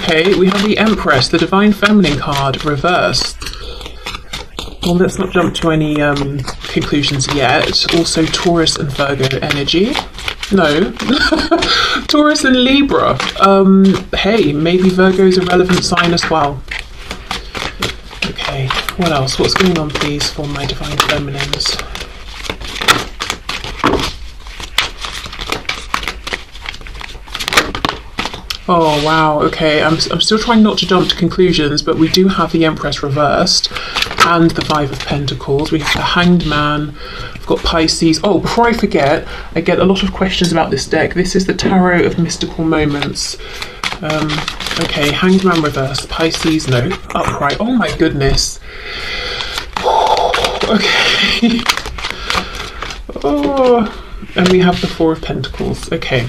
Okay, we have the Empress, the Divine Feminine card, reversed. Well, let's not jump to any conclusions yet. Also, Taurus and Virgo energy. No. Taurus and Libra. Hey, maybe Virgo's a relevant sign as well. Okay, what else? What's going on, please, for my Divine Feminines? Oh, wow, okay. I'm still trying not to jump to conclusions, but we do have the Empress reversed and the Five of Pentacles. We have the Hanged Man. We've got Pisces. Oh, before I forget, I get a lot of questions about this deck. This is the Tarot of Mystical Moments. Okay, Hanged Man reversed. Pisces, no. Upright. Oh my goodness. Okay. Oh, and we have the Four of Pentacles. Okay.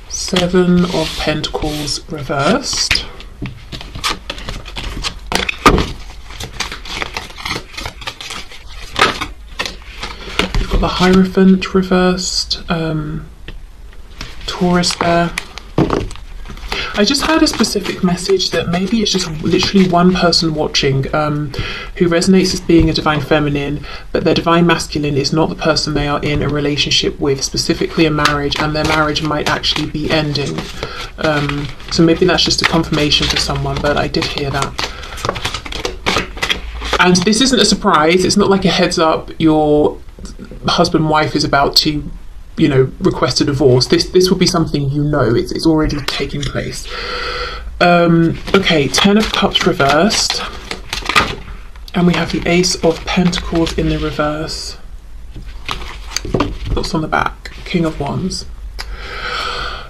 Seven of Pentacles reversed. We've got the Hierophant reversed. Taurus there. I just had a specific message that maybe it's just literally one person watching who resonates as being a Divine Feminine, but their Divine Masculine is not the person they are in a relationship with, specifically a marriage, and their marriage might actually be ending. So maybe that's just a confirmation for someone, but I did hear that. And this isn't a surprise. It's not like a heads up your husband wife is about to, you know, request a divorce. This will be something, you know, it's already taking place. Okay, Ten of Cups reversed, and we have the Ace of Pentacles in the reverse. What's on the back? King of Wands.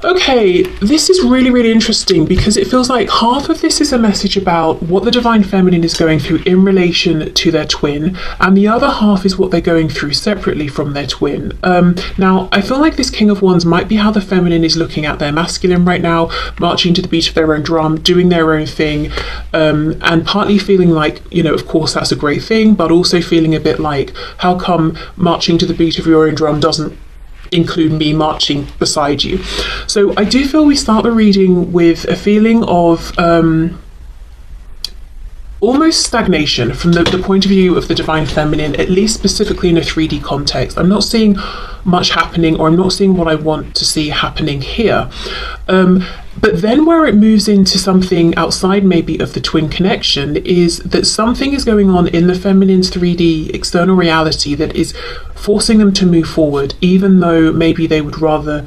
Okay, this is really, really interesting because it feels like half of this is a message about what the Divine Feminine is going through in relation to their twin, and the other half is what they're going through separately from their twin. Now, I feel like this King of Wands might be how the Feminine is looking at their masculine right now, marching to the beat of their own drum, doing their own thing, and partly feeling like, you know, of course that's a great thing, but also feeling a bit like, how come marching to the beat of your own drum doesn't include me marching beside you? So I do feel we start the reading with a feeling of almost stagnation from the point of view of the Divine Feminine, at least specifically in a 3D context. I'm not seeing much happening, or I'm not seeing what I want to see happening here. But then where it moves into something outside maybe of the twin connection is that something is going on in the feminine's 3D external reality that is forcing them to move forward, even though maybe they would rather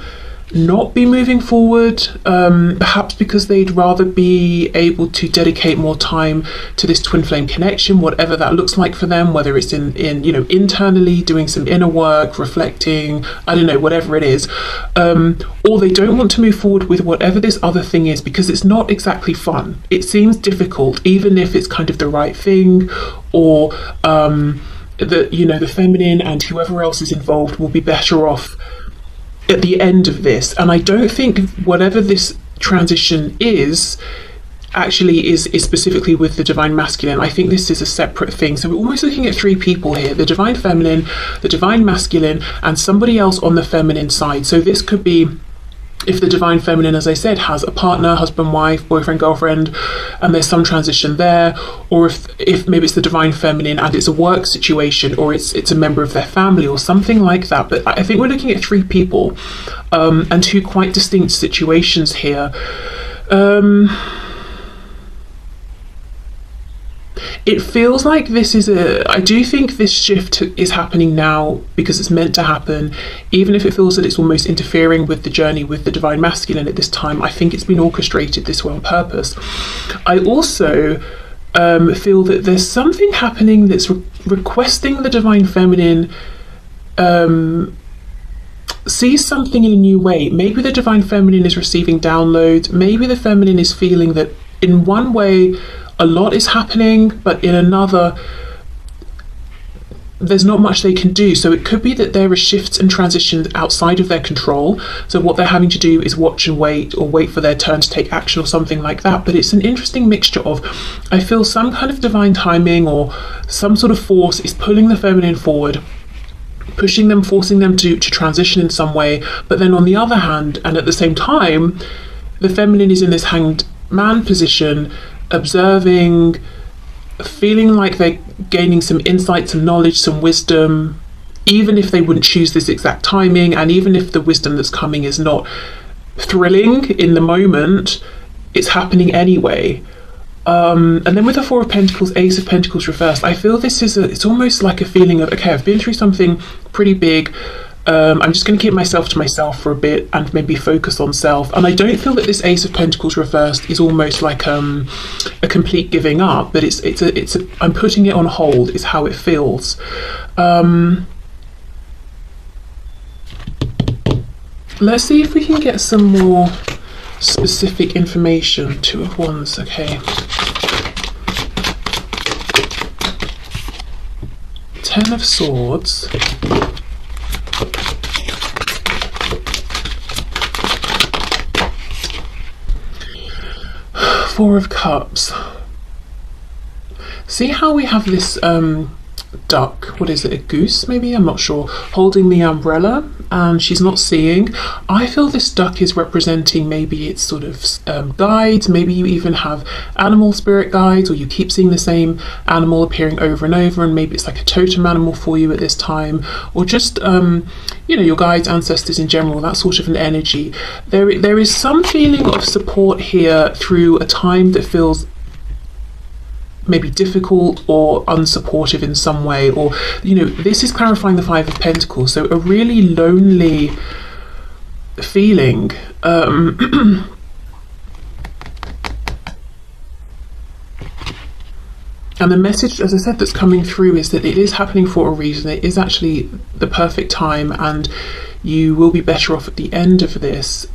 not be moving forward, perhaps because they'd rather be able to dedicate more time to this twin flame connection, whatever that looks like for them, whether it's in you know, internally doing some inner work, reflecting, I don't know, whatever it is, or they don't want to move forward with whatever this other thing is because it's not exactly fun. It seems difficult, even if it's kind of the right thing, or that, you know, the feminine and whoever else is involved will be better off at the end of this. And I don't think whatever this transition is actually is specifically with the Divine Masculine. I think this is a separate thing. So we're almost looking at three people here: the Divine Feminine, the Divine Masculine, and somebody else on the feminine side. So this could be if the Divine Feminine, as I said, has a partner, husband, wife, boyfriend, girlfriend, and there's some transition there, or if maybe it's the Divine Feminine and it's a work situation, or it's a member of their family or something like that. But I think we're looking at three people and two quite distinct situations here. It feels like this is I do think this shift is happening now because it's meant to happen, even if it feels that it's almost interfering with the journey with the Divine Masculine at this time. I think it's been orchestrated this way on purpose. I also feel that there's something happening that's requesting the Divine Feminine sees something in a new way. Maybe the Divine Feminine is receiving downloads. Maybe the Feminine is feeling that in one way a lot is happening, but in another there's not much they can do. So it could be that there are shifts and transitions outside of their control. So what they're having to do is watch and wait, or wait for their turn to take action or something like that. But it's an interesting mixture of, I feel some kind of divine timing or some sort of force is pulling the feminine forward, pushing them, forcing them to transition in some way. But then on the other hand, and at the same time, the feminine is in this hanged man position, observing, feeling like they're gaining some insight, some knowledge, some wisdom, even if they wouldn't choose this exact timing, and even if the wisdom that's coming is not thrilling in the moment, it's happening anyway. And then with the Four of Pentacles, Ace of Pentacles reversed, I feel this is it's almost like a feeling of, okay, I've been through something pretty big. I'm just going to keep myself to myself for a bit and maybe focus on self. And I don't feel that this Ace of Pentacles reversed is almost like a complete giving up, but it's a I'm putting it on hold is how it feels. Let's see if we can get some more specific information. Two of Wands, okay. Ten of Swords. Four of Cups. See how we have this duck, what is it, a goose maybe, I'm not sure, holding the umbrella, and she's not seeing. I feel this duck is representing maybe it's sort of guides, maybe you even have animal spirit guides, or you keep seeing the same animal appearing over and over, and maybe it's like a totem animal for you at this time, or just you know, your guides, ancestors in general, that sort of an energy. There is some feeling of support here through a time that feels maybe difficult or unsupportive in some way, or, you know, this is clarifying the Five of Pentacles, so a really lonely feeling. And the message, as I said, that's coming through is that it is happening for a reason. It is actually the perfect time, and you will be better off at the end of this.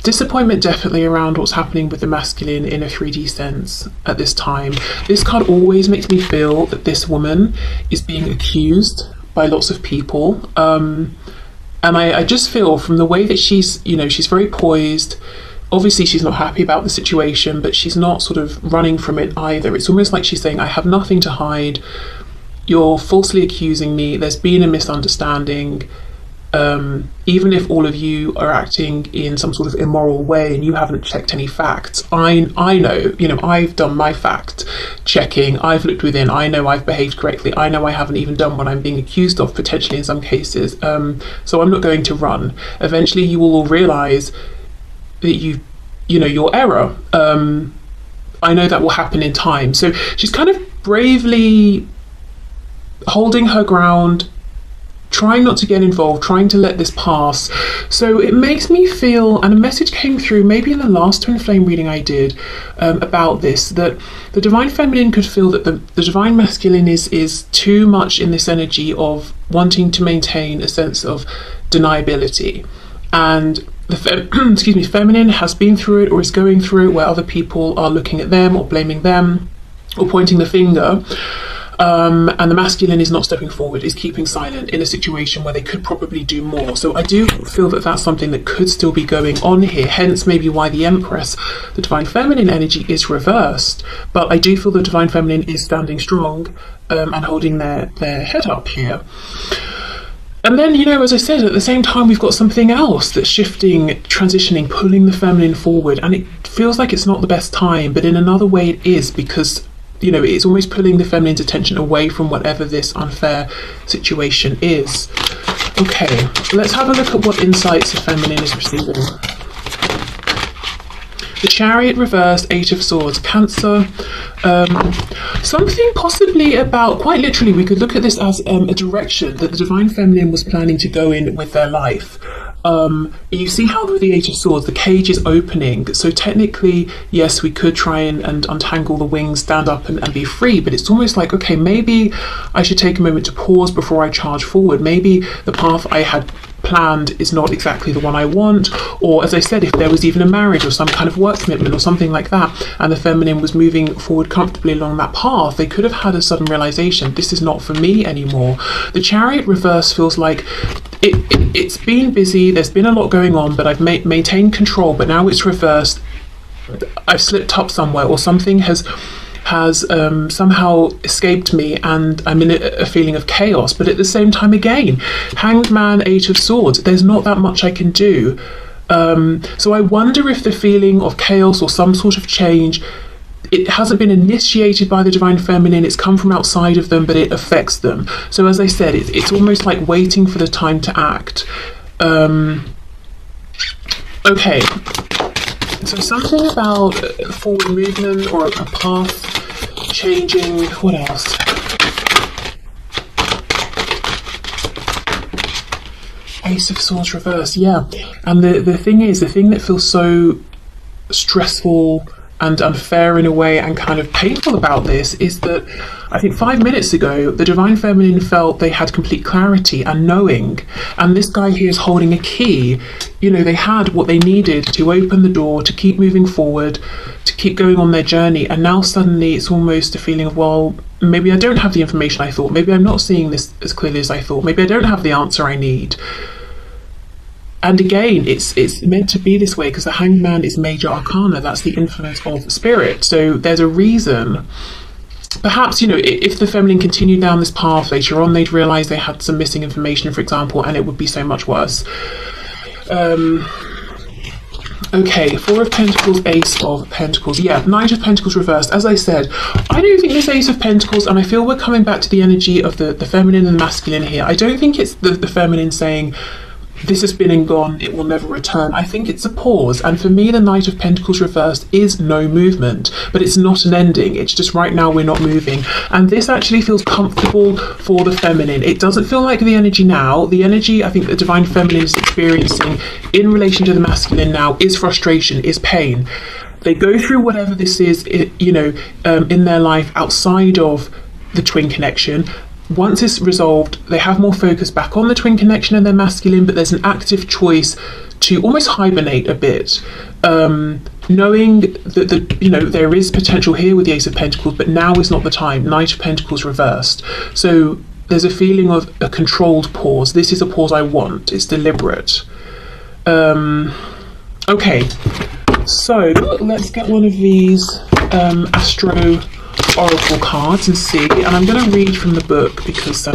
Disappointment definitely around what's happening with the masculine in a 3D sense at this time. This card always makes me feel that this woman is being accused by lots of people. And I just feel from the way that she's, you know, she's very poised. Obviously she's not happy about the situation, but she's not sort of running from it either. It's almost like she's saying, I have nothing to hide. You're falsely accusing me. There's been a misunderstanding. Even if all of you are acting in some sort of immoral way and you haven't checked any facts, I know, you know, I've done my fact checking, I've looked within, I know I've behaved correctly, I know I haven't even done what I'm being accused of, potentially in some cases, so I'm not going to run. Eventually you will all realise that you know, your error. I know that will happen in time. So she's kind of bravely holding her ground, trying not to get involved, trying to let this pass. So it makes me feel, and a message came through maybe in the last twin flame reading I did about this, that the divine feminine could feel that the divine masculine is too much in this energy of wanting to maintain a sense of deniability, and the feminine has been through it or is going through it, where other people are looking at them or blaming them or pointing the finger. And the masculine is not stepping forward, is keeping silent in a situation where they could probably do more. So I do feel that that's something that could still be going on here, hence maybe why the Empress, the divine feminine energy, is reversed. But I do feel the divine feminine is standing strong and holding their head up here. And then, you know, as I said, at the same time, we've got something else that's shifting, transitioning, pulling the feminine forward. And it feels like it's not the best time, but in another way it is, because, you know, it's almost pulling the feminine's attention away from whatever this unfair situation is. Okay, let's have a look at what insights the feminine is receiving. The Chariot reversed, Eight of Swords, Cancer. Something possibly about, quite literally, we could look at this as a direction that the divine feminine was planning to go in with their life. You see how with the Eight of Swords, the cage is opening. So technically, yes, we could try and untangle the wings, stand up and be free, but it's almost like, okay, maybe I should take a moment to pause before I charge forward. Maybe the path I had planned is not exactly the one I want, or as I said, if there was even a marriage or some kind of work commitment or something like that, and the feminine was moving forward comfortably along that path, they could have had a sudden realization, this is not for me anymore. The Chariot reverse feels like it's been busy, there's been a lot going on, but I've maintained control, but now it's reversed. I've slipped up somewhere, or something has somehow escaped me, and I'm in a feeling of chaos. But at the same time, again, Hanged Man, Eight of Swords, there's not that much I can do. So I wonder if the feeling of chaos or some sort of change, it hasn't been initiated by the Divine Feminine, it's come from outside of them, but it affects them. So as I said, it's almost like waiting for the time to act. Okay, so something about forward movement or a path changing. What else? Ace of Swords reverse, yeah. And the thing is, the thing that feels so stressful and unfair in a way and kind of painful about this is that I think 5 minutes ago the Divine Feminine felt they had complete clarity and knowing, and this guy here is holding a key. You know, they had what they needed to open the door, to keep moving forward, to keep going on their journey, and now suddenly it's almost a feeling of, well, maybe I don't have the information I thought, maybe I'm not seeing this as clearly as I thought, maybe I don't have the answer I need. And again, it's meant to be this way because the Hanged Man is major arcana. That's the influence of spirit. So there's a reason. Perhaps, you know, if the feminine continued down this path later on, they'd realise they had some missing information, for example, and it would be so much worse. Okay, Four of Pentacles, Ace of Pentacles. Yeah, Knight of Pentacles reversed. As I said, I don't think this Ace of Pentacles, and I feel we're coming back to the energy of the feminine and the masculine here. I don't think it's the feminine saying, this has been and gone, it will never return. I think it's a pause, and for me the Knight of Pentacles reversed is no movement, but it's not an ending, it's just right now we're not moving. And this actually feels comfortable for the feminine. It doesn't feel like the energy now. The energy I think the Divine Feminine is experiencing in relation to the masculine now is frustration, is pain. They go through whatever this is, you know, in their life outside of the twin connection. Once it's resolved, they have more focus back on the twin connection and their masculine, but there's an active choice to almost hibernate a bit, knowing that you know, there is potential here with the Ace of Pentacles, but now is not the time. Knight of Pentacles reversed. So there's a feeling of a controlled pause. This is a pause I want. It's deliberate. Okay, so let's get one of these astro oracle cards and see, and I'm going to read from the book because I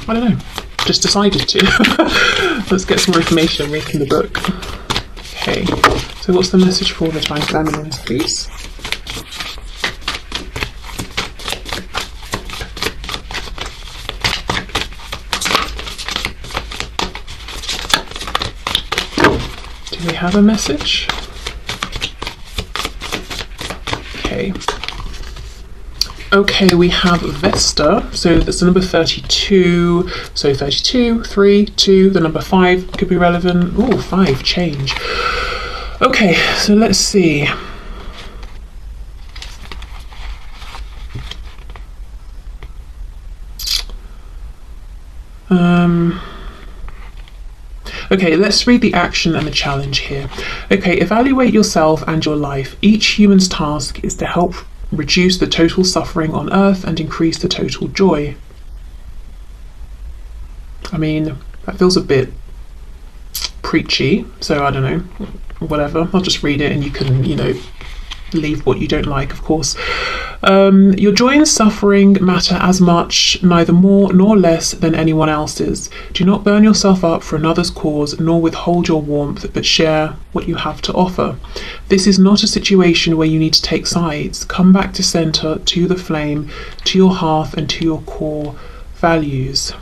don't know, just decided to. Let's get some more information and read from the book. Okay, so what's the message for the Divine Feminine, please? Do we have a message? Okay, we have Vesta, so that's the number 32, so 32, 3, 2, the number 5 could be relevant. Oh, 5, change. Okay, so let's see. Okay, let's read the action and the challenge here. Okay, evaluate yourself and your life. Each human's task is to help reduce the total suffering on Earth and increase the total joy. I mean, that feels a bit preachy, so I don't know, whatever. I'll just read it and you can, you know, leave what you don't like, of course. Your joy and suffering matter as much, neither more nor less than anyone else's. Do not burn yourself up for another's cause, nor withhold your warmth, but share what you have to offer. This is not a situation where you need to take sides. Come back to center, to the flame, to your hearth, and to your core values.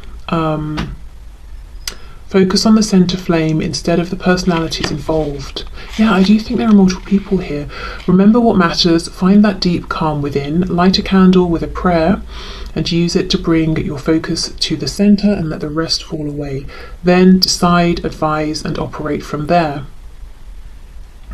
Focus on the center flame instead of the personalities involved. Yeah, I do think there are multiple people here. Remember what matters, find that deep calm within, light a candle with a prayer, and use it to bring your focus to the center and let the rest fall away. Then decide, advise, and operate from there.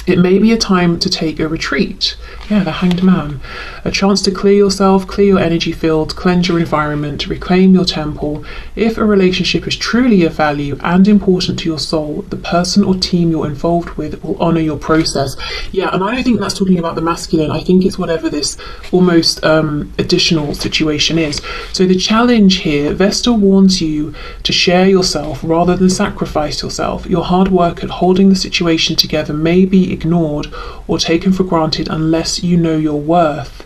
It may be a time to take a retreat. Yeah, the Hanged Man. A chance to clear yourself, clear your energy field, cleanse your environment, reclaim your temple. If a relationship is truly of value and important to your soul, the person or team you're involved with will honour your process. Yeah, and I don't think that's talking about the masculine. I think it's whatever this almost additional situation is. So the challenge here, Vesta warns you to share yourself rather than sacrifice yourself. Your hard work at holding the situation together may be ignored or taken for granted unless you know your worth.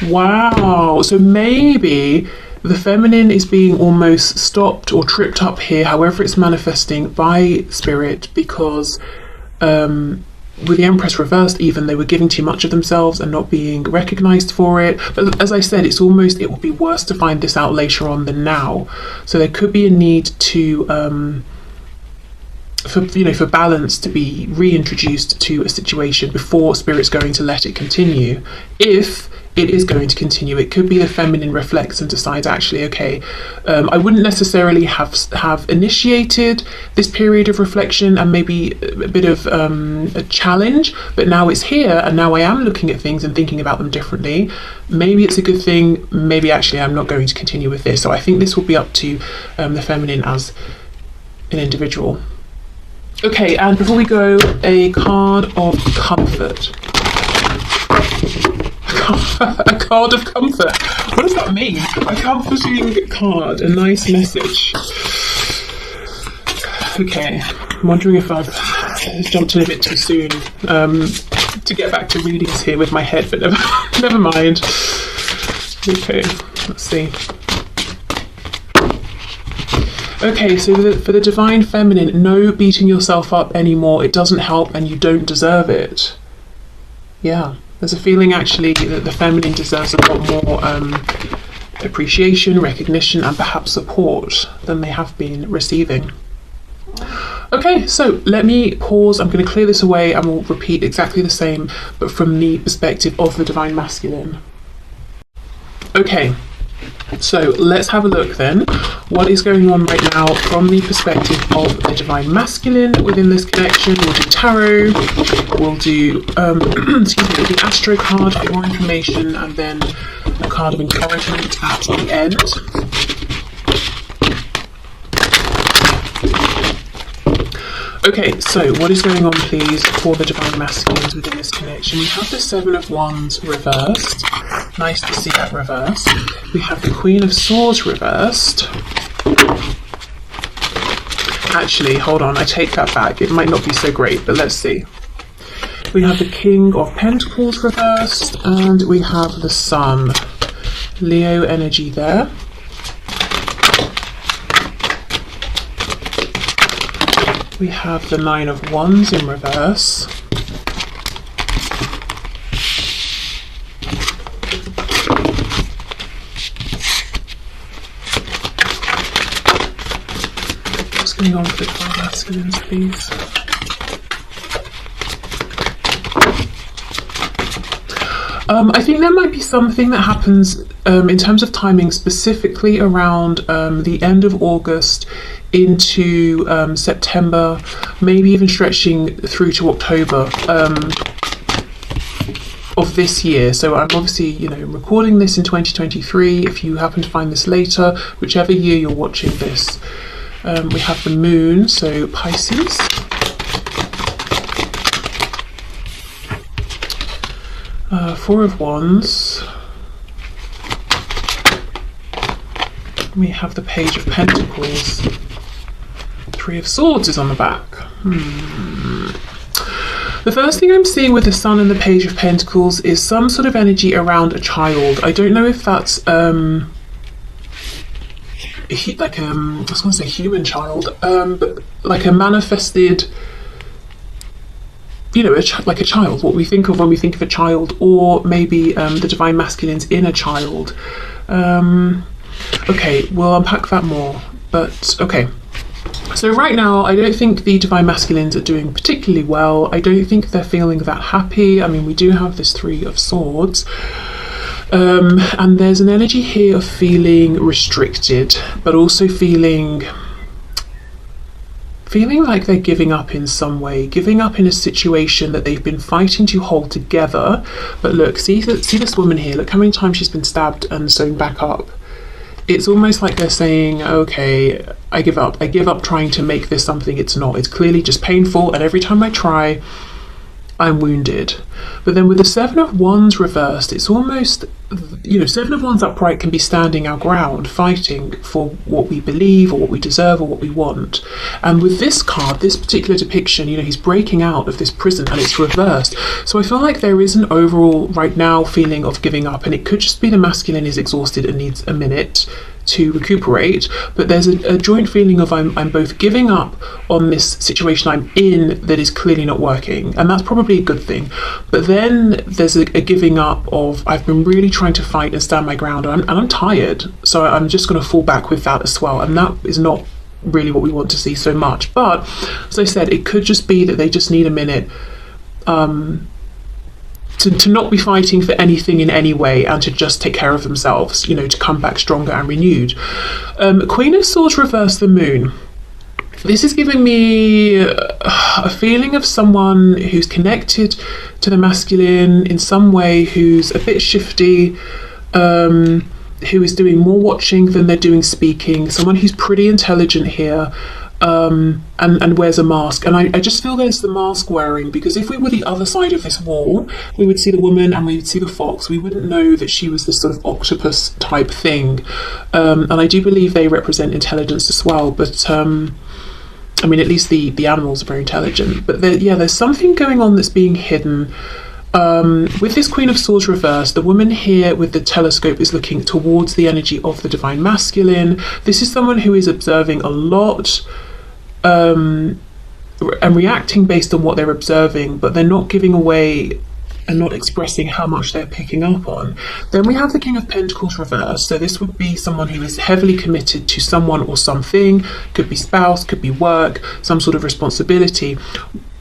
Wow, so maybe the feminine is being almost stopped or tripped up here, however it's manifesting, by spirit, because with the Empress reversed, even, they were giving too much of themselves and not being recognized for it. But as I said, it will be worse to find this out later on than now. So there could be a need to for balance to be reintroduced to a situation before spirit's going to let it continue. If it is going to continue, it could be the feminine reflects and decides, actually, okay, I wouldn't necessarily have initiated this period of reflection and maybe a bit of a challenge, but now it's here and now I am looking at things and thinking about them differently. Maybe it's a good thing, maybe actually I'm not going to continue with this. So I think this will be up to the feminine as an individual. Okay, and before we go, a card of comfort. A card of comfort. What does that mean? A comforting card, a nice message. Okay, I'm wondering if I've jumped in a bit too soon to get back to readings here with my head, but never mind. Okay, let's see. Okay, so for the divine feminine, no beating yourself up anymore. It doesn't help and you don't deserve it. Yeah, there's a feeling actually that the feminine deserves a lot more appreciation, recognition, and perhaps support than they have been receiving. Okay, so let me pause. I'm going to clear this away and we'll repeat exactly the same, but from the perspective of the divine masculine. Okay. So let's have a look then. What is going on right now from the perspective of the divine masculine within this connection? We'll do tarot, we'll do the astro card for more information, and then a card of encouragement at the end. Okay, so what is going on, please, for the divine masculines within this connection? We have the Seven of Wands reversed. Nice to see that reversed. We have the Queen of Swords reversed. Actually, hold on, I take that back. It might not be so great, but let's see. We have the King of Pentacles reversed, and we have the Sun. Leo energy there. We have the Nine of Wands in reverse. What's going on with the divine masculines, please? I think there might be something that happens in terms of timing, specifically around the end of August into September, maybe even stretching through to October of this year. So I'm obviously, recording this in 2023. If you happen to find this later, whichever year you're watching this, we have the Moon, so Pisces. Four of Wands. We have the Page of Pentacles. Three of Swords is on the back. The first thing I'm seeing with the Sun and the Page of Pentacles is some sort of energy around a child. I don't know if that's I was going to say human child, but like a manifested, like a child, what we think of when we think of a child, or maybe the divine masculines in a child. Okay, we'll unpack that more, but okay. So right now, I don't think the divine masculines are doing particularly well. I don't think they're feeling that happy. I mean, we do have this Three of Swords. And there's an energy here of feeling restricted, but also feeling feeling like they're giving up in some way, giving up in a situation that they've been fighting to hold together. But look, see this woman here, look how many times she's been stabbed and sewn back up. It's almost like they're saying, okay, I give up trying to make this something it's not. It's clearly just painful, and every time I try, I'm wounded. But then with the Seven of Wands reversed, it's almost, you know, Seven of Wands upright can be standing our ground, fighting for what we believe or what we deserve or what we want. And with this card, this particular depiction, you know, he's breaking out of this prison and it's reversed. So I feel like there is an overall right now feeling of giving up, and it could just be the masculine is exhausted and needs a minute to recuperate, but there's a joint feeling of I'm both giving up on this situation I'm in that is clearly not working, and that's probably a good thing, but then there's a giving up of I've been really trying to fight and stand my ground, and I'm tired, so I'm just going to fall back with that as well, and that is not really what we want to see so much. But as I said, it could just be that they just need a minute to not be fighting for anything in any way, and to just take care of themselves, you know, to come back stronger and renewed. Queen of Swords reverse the Moon. This is giving me a feeling of someone who's connected to the masculine in some way, who's a bit shifty, who is doing more watching than they're doing speaking, someone who's pretty intelligent here, and wears a mask. And I just feel there's the mask wearing, because if we were the other side of this wall, we would see the woman and we would see the fox. We wouldn't know that she was this sort of octopus type thing. And I do believe they represent intelligence as well, but I mean, at least the animals are very intelligent. But there's something going on that's being hidden. With this Queen of Swords reversed, the woman here with the telescope is looking towards the energy of the divine masculine. This is someone who is observing a lot and reacting based on what they're observing, but they're not giving away and not expressing how much they're picking up on. Then we have the King of Pentacles reversed. So this would be someone who is heavily committed to someone or something. Could be spouse, could be work, some sort of responsibility,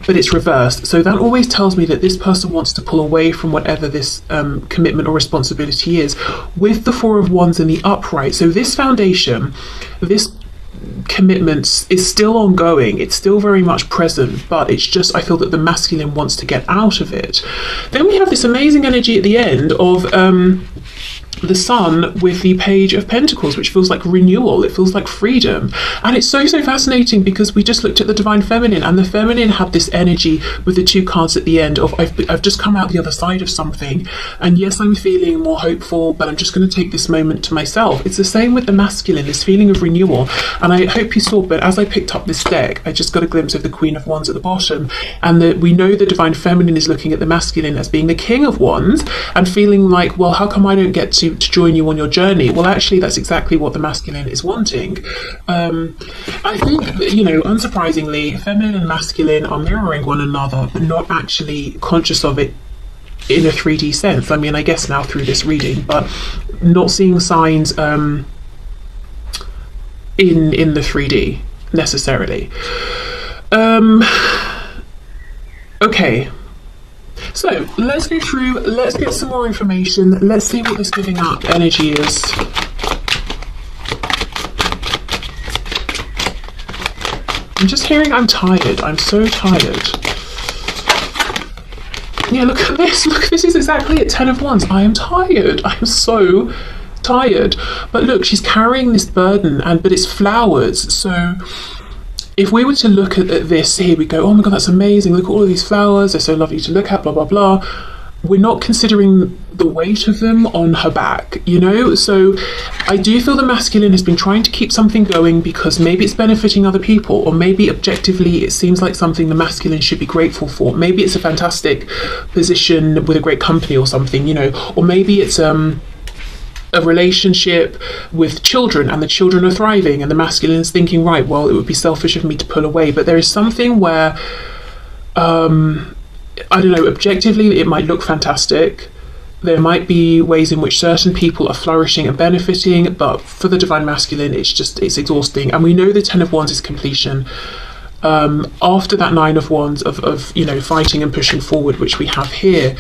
but it's reversed. So that always tells me that this person wants to pull away from whatever this commitment or responsibility is, with the Four of Wands in the upright. So this foundation, this commitment is still ongoing, it's still very much present, but it's just, I feel that the masculine wants to get out of it. Then we have this amazing energy at the end of the Sun with the Page of Pentacles, which feels like renewal, it feels like freedom. And it's so fascinating, because we just looked at the Divine Feminine, and the Feminine had this energy with the two cards at the end of I've just come out the other side of something, and yes, I'm feeling more hopeful, but I'm just going to take this moment to myself. It's the same with the masculine, this feeling of renewal. And I hope you saw, but as I picked up this deck, I just got a glimpse of the Queen of Wands at the bottom, and we know the Divine Feminine is looking at the masculine as being the King of Wands, and feeling like, well, how come I don't get to join you on your journey? Well, actually, that's exactly what the masculine is wanting. I think, you know, unsurprisingly, feminine and masculine are mirroring one another, but not actually conscious of it in a 3D sense. I mean, I guess now through this reading, but not seeing signs in the 3D necessarily. Okay. So let's go through, let's get some more information, let's see what this giving up energy is. I'm just hearing I'm tired, I'm so tired. Yeah, look at this, look, this is exactly at 10 of Wands. I am tired, I'm so tired. But look, she's carrying this burden, but it's flowers, so if we were to look at this, here we go, oh my god, that's amazing, look at all of these flowers, they're so lovely to look at, blah, blah, blah. We're not considering the weight of them on her back, you know? So I do feel the masculine has been trying to keep something going because maybe it's benefiting other people, or maybe objectively it seems like something the masculine should be grateful for. Maybe it's a fantastic position with a great company or something, you know? Or maybe it's a relationship with children and the children are thriving and the masculine is thinking, right, well, it would be selfish of me to pull away. But there is something where I don't know, objectively it might look fantastic, there might be ways in which certain people are flourishing and benefiting, but for the divine masculine it's exhausting. And we know the 10 of Wands is completion. After that 9 of Wands of you know, fighting and pushing forward, which we have here.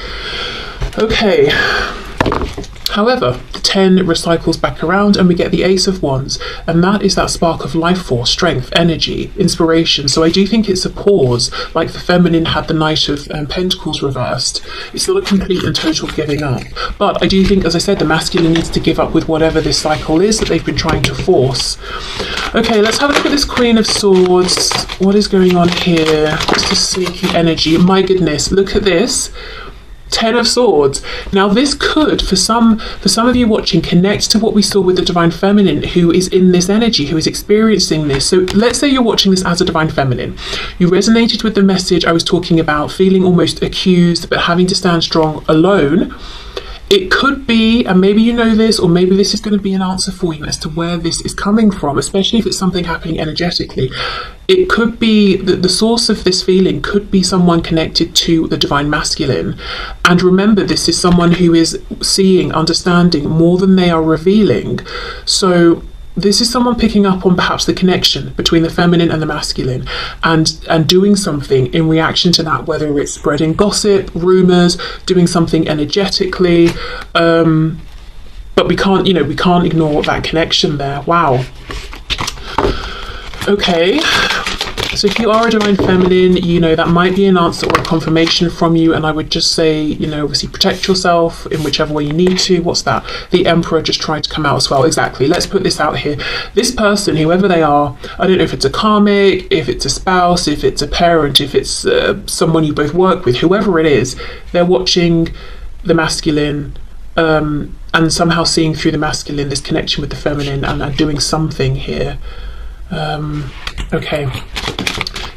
Okay, However, the 10 recycles back around and we get the Ace of Wands, and that is that spark of life force, strength, energy, inspiration. So I do think it's a pause, like the feminine had the Knight of Pentacles reversed. It's not a complete and total giving up. But I do think, as I said, the masculine needs to give up with whatever this cycle is that they've been trying to force. Okay, let's have a look at this Queen of Swords. What is going on here? What's the sneaky energy? My goodness, look at this. 10 of Swords. Now this could, for some of you watching, connect to what we saw with the Divine Feminine, who is in this energy, who is experiencing this. So let's say you're watching this as a Divine Feminine. You resonated with the message I was talking about, feeling almost accused, but having to stand strong alone. It could be, and maybe you know this, or maybe this is going to be an answer for you as to where this is coming from, especially if it's something happening energetically. It could be that the source of this feeling could be someone connected to the Divine Masculine. And remember, this is someone who is seeing, understanding more than they are revealing. So this is someone picking up on perhaps the connection between the feminine and the masculine, and doing something in reaction to that, whether it's spreading gossip, rumours, doing something energetically. But we can't ignore that connection there. Wow. Okay. So if you are a Divine Feminine, that might be an answer or a confirmation from you, and I would just say, obviously protect yourself in whichever way you need to. What's that? The Emperor just tried to come out as well. Exactly. Let's put this out here. This person, whoever they are, I don't know if it's a karmic, if it's a spouse, if it's a parent, if it's someone you both work with, whoever it is, they're watching the masculine and somehow seeing through the masculine this connection with the feminine and doing something here. Okay.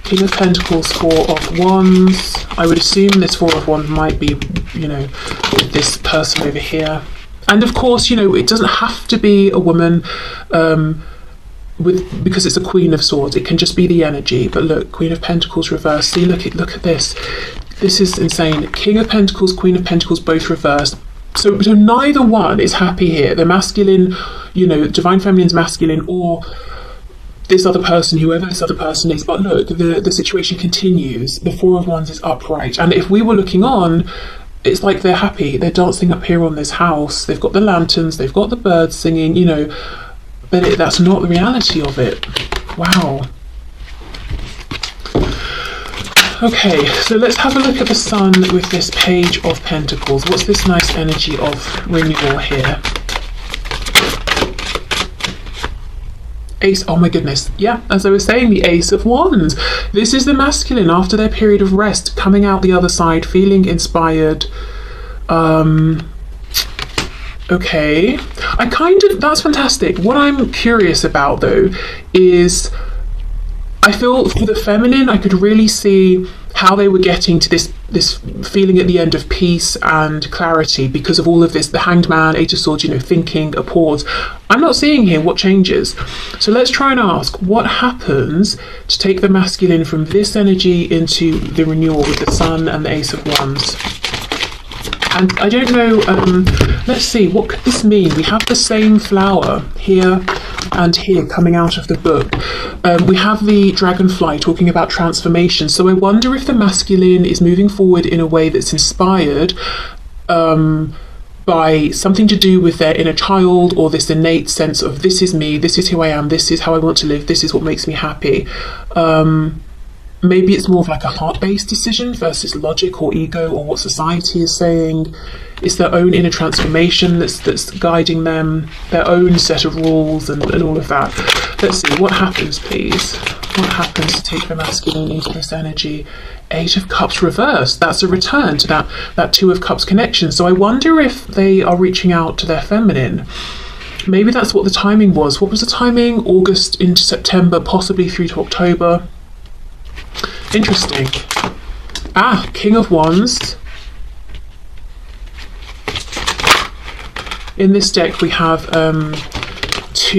King of Pentacles, Four of Wands. I would assume this Four of Wands might be, with this person over here. And of course, it doesn't have to be a woman because it's a Queen of Swords. It can just be the energy. But look, Queen of Pentacles reversed. See, look at this. This is insane. King of Pentacles, Queen of Pentacles, both reversed. So neither one is happy here. The masculine, Divine Feminine's masculine, or this other person, whoever this other person is. But look, the situation continues. The Four of Wands is upright. And if we were looking on, it's like they're happy. They're dancing up here on this house. They've got the lanterns. They've got the birds singing, But that's not the reality of it. Wow. Okay, so let's have a look at the Sun with this Page of Pentacles. What's this nice energy of renewal here? Ace, oh my goodness. Yeah, as I was saying, the Ace of Wands. This is the masculine after their period of rest, coming out the other side, feeling inspired. Okay. That's fantastic. What I'm curious about though is, I feel for the feminine, I could really see how they were getting to this feeling at the end of peace and clarity because of all of this, the Hanged Man, Eight of Swords, thinking, a pause. I'm not seeing here what changes. So let's try and ask, what happens to take the masculine from this energy into the renewal with the Sun and the Ace of Wands? And I don't know, let's see, what could this mean? We have the same flower here and here coming out of the book. We have the dragonfly talking about transformation. So I wonder if the masculine is moving forward in a way that's inspired by something to do with their inner child, or this innate sense of, this is me, this is who I am, this is how I want to live, this is what makes me happy. Maybe it's more of like a heart-based decision versus logic or ego or what society is saying. It's their own inner transformation that's guiding them, their own set of rules and all of that. Let's see, what happens, please? What happens to take the masculine into this energy? Eight of Cups reversed. That's a return to that Two of Cups connection. So I wonder if they are reaching out to their feminine. Maybe that's what the timing was. What was the timing? August into September, possibly through to October. Interesting. King of Wands. In this deck we have this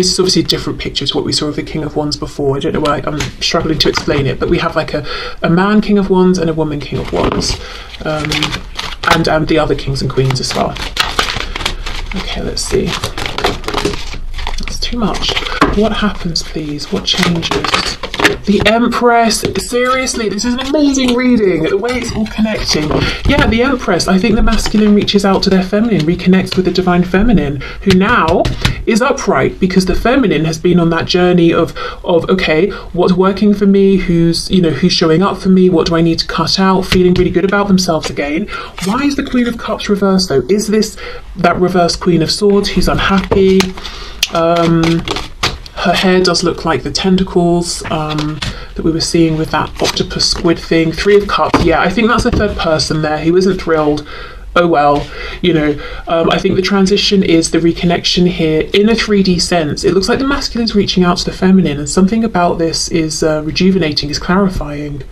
is obviously a different picture to what we saw of the King of Wands before. I don't know why I'm struggling to explain it, but we have like a man King of Wands and a woman King of Wands, and the other kings and queens as well. Okay, let's see. That's too much. What happens, please? What changes? The Empress. Seriously, this is an amazing reading. The way it's all connecting. Yeah, the Empress. I think the masculine reaches out to their feminine, reconnects with the divine feminine, who now is upright because the feminine has been on that journey of okay, what's working for me? Who's showing up for me? What do I need to cut out? Feeling really good about themselves again. Why is the Queen of Cups reversed though? Is this that reverse Queen of Swords who's unhappy? Her hair does look like the tentacles that we were seeing with that octopus squid thing. Three of Cups. Yeah, I think that's a third person there who isn't thrilled. Oh well, I think the transition is the reconnection here in a 3D sense. It looks like the masculine's reaching out to the feminine, and something about this is rejuvenating, is clarifying.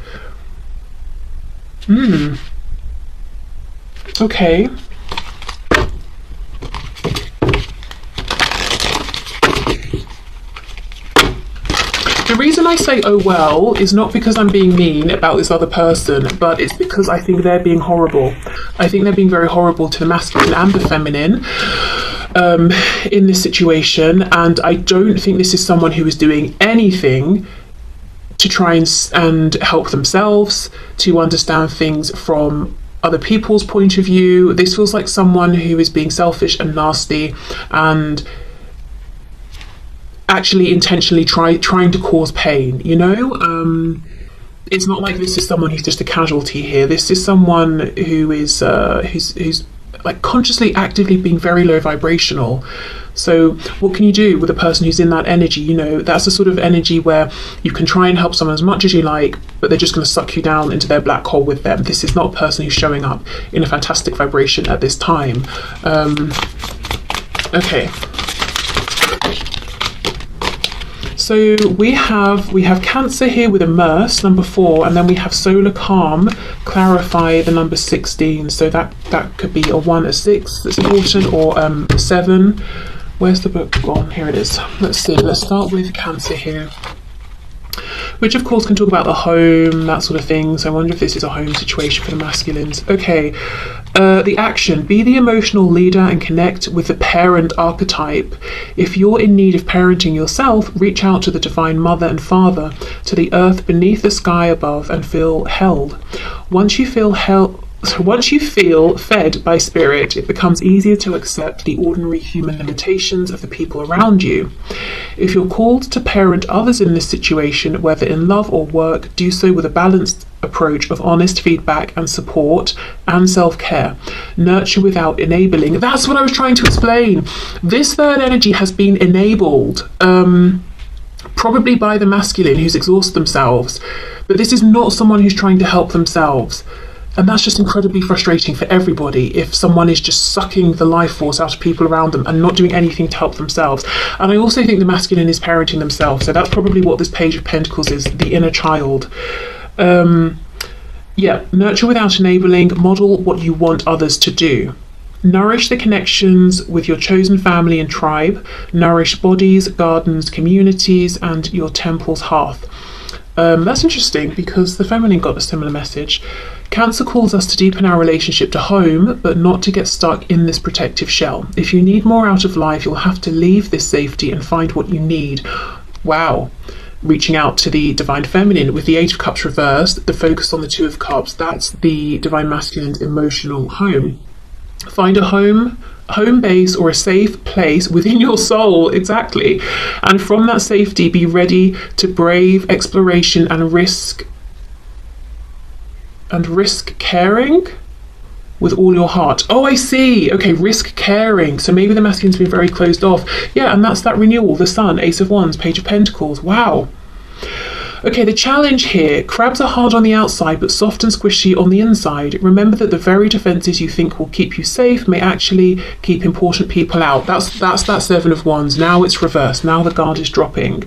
Okay. The reason I say oh well is not because I'm being mean about this other person, but it's because I think they're being horrible. I think they're being very horrible to the masculine and the feminine in this situation, and I don't think this is someone who is doing anything to try and help themselves, to understand things from other people's point of view. This feels like someone who is being selfish and nasty and actually intentionally trying to cause pain, it's not like this is someone who's just a casualty here. This is someone who is who's like consciously actively being very low vibrational. So what can you do with a person who's in that energy? That's the sort of energy where you can try and help someone as much as you like, but they're just going to suck you down into their black hole with them. This is not a person who's showing up in a fantastic vibration at this time. Okay. So we have Cancer here with immerse, number 4, and then we have solar calm, clarify, the number 16. So that could be a 1, a 6 that's important, or 7. Where's the book gone? Here it is. Let's see. Let's start with Cancer here, which of course can talk about the home, that sort of thing. So I wonder if this is a home situation for the masculines. Okay, the action: be the emotional leader and connect with the parent archetype. If you're in need of parenting yourself, reach out to the divine mother and father, to the earth beneath the sky above, and feel held. Once you feel fed by spirit, it becomes easier to accept the ordinary human limitations of the people around you. If you're called to parent others in this situation, whether in love or work, do so with a balanced approach of honest feedback and support and self-care. Nurture without enabling. That's what I was trying to explain. This third energy has been enabled, probably by the masculine who's exhausted themselves, but this is not someone who's trying to help themselves. And that's just incredibly frustrating for everybody if someone is just sucking the life force out of people around them and not doing anything to help themselves. And I also think the masculine is parenting themselves. So that's probably what this Page of Pentacles is, the inner child. Nurture without enabling, model what you want others to do. Nourish the connections with your chosen family and tribe. Nourish bodies, gardens, communities, and your temple's hearth. That's interesting because the feminine got a similar message. Cancer calls us to deepen our relationship to home, but not to get stuck in this protective shell. If you need more out of life, you'll have to leave this safety and find what you need. Wow. Reaching out to the divine feminine with the 8 of Cups reversed, the focus on the 2 of Cups. That's the divine masculine's emotional home. Find a home base or a safe place within your soul, exactly. And from that safety, be ready to brave exploration and risk caring with all your heart. Oh, I see. Okay, risk caring. So maybe the masculine's been very closed off. Yeah, and that's that renewal, the Sun, Ace of Wands, Page of Pentacles. Wow. Okay, the challenge here: crabs are hard on the outside but soft and squishy on the inside. Remember that the very defenses you think will keep you safe may actually keep important people out. That's that 7 of Wands. Now it's reversed. Now the guard is dropping.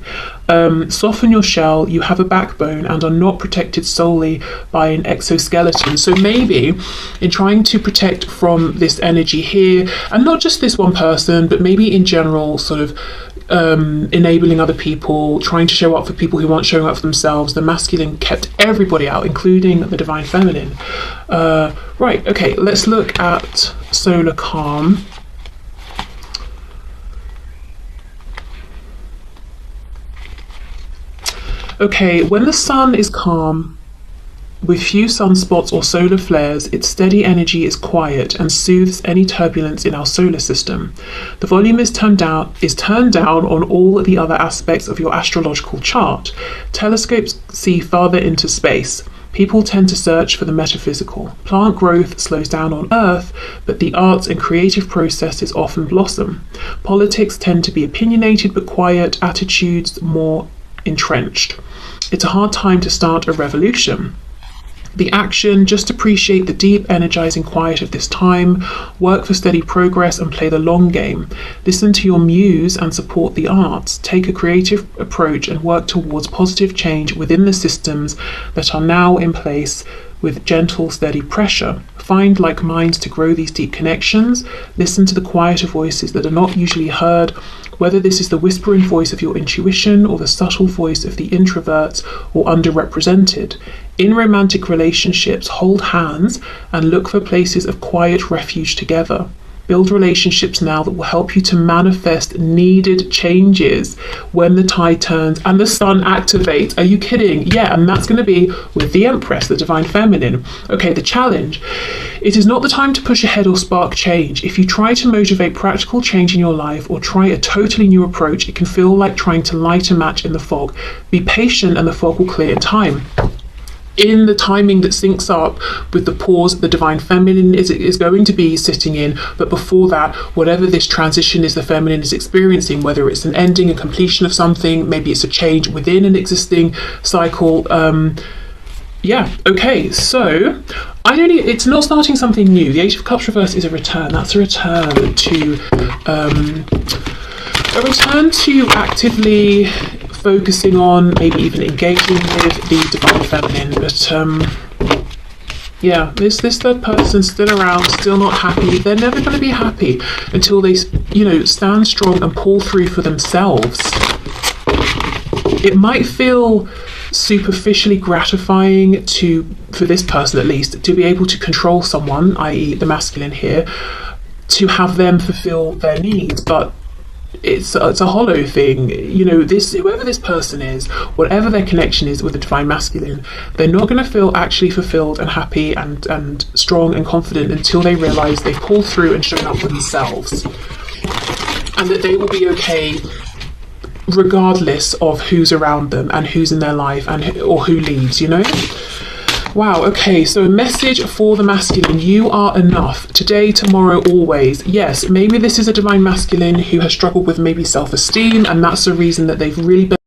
Soften your shell. You have a backbone and are not protected solely by an exoskeleton. So maybe in trying to protect from this energy here, and not just this one person, but maybe in general, sort of enabling other people, trying to show up for people who aren't showing up for themselves, the masculine kept everybody out, including the divine feminine. Right, okay, let's look at solar calm. Okay, when the sun is calm, with few sunspots or solar flares, its steady energy is quiet and soothes any turbulence in our solar system. The volume is turned down on all the other aspects of your astrological chart. Telescopes see farther into space. People tend to search for the metaphysical. Plant growth slows down on Earth, but the arts and creative processes often blossom. Politics tend to be opinionated but quiet, attitudes more entrenched. It's a hard time to start a revolution. The action, just appreciate the deep, energizing quiet of this time, work for steady progress and play the long game. Listen to your muse and support the arts. Take a creative approach and work towards positive change within the systems that are now in place with gentle, steady pressure. Find like minds to grow these deep connections. Listen to the quieter voices that are not usually heard, whether this is the whispering voice of your intuition or the subtle voice of the introverts or underrepresented. In romantic relationships, hold hands and look for places of quiet refuge together. Build relationships now that will help you to manifest needed changes when the tide turns and the sun activates. Are you kidding? Yeah, and that's going to be with the Empress, the Divine Feminine. Okay, the challenge. It is not the time to push ahead or spark change. If you try to motivate practical change in your life or try a totally new approach, it can feel like trying to light a match in the fog. Be patient and the fog will clear in time. In the timing that syncs up with the pause the Divine Feminine is going to be sitting in, but before that, whatever this transition is the feminine is experiencing, whether it's an ending, a completion of something, maybe it's a change within an existing cycle. Yeah, okay, so it's not starting something new. The Eight of Cups reverse is a return. That's a return to actively focusing on, maybe even engaging with the Divine Feminine. But yeah, this third person's still around, still not happy. They're never going to be happy until they, stand strong and pull through for themselves. It might feel superficially gratifying for this person at least, to be able to control someone, i.e. the masculine here, to have them fulfill their needs, but it's a hollow thing. Whoever this person is, whatever their connection is with the Divine Masculine, they're not going to feel actually fulfilled and happy and strong and confident until they realise they've pulled through and shown up for themselves, and that they will be okay regardless of who's around them and who's in their life or who leads. Wow, okay, so a message for the masculine. You are enough. Today, tomorrow, always. Yes, maybe this is a Divine Masculine who has struggled with maybe self-esteem, and that's the reason that they've really been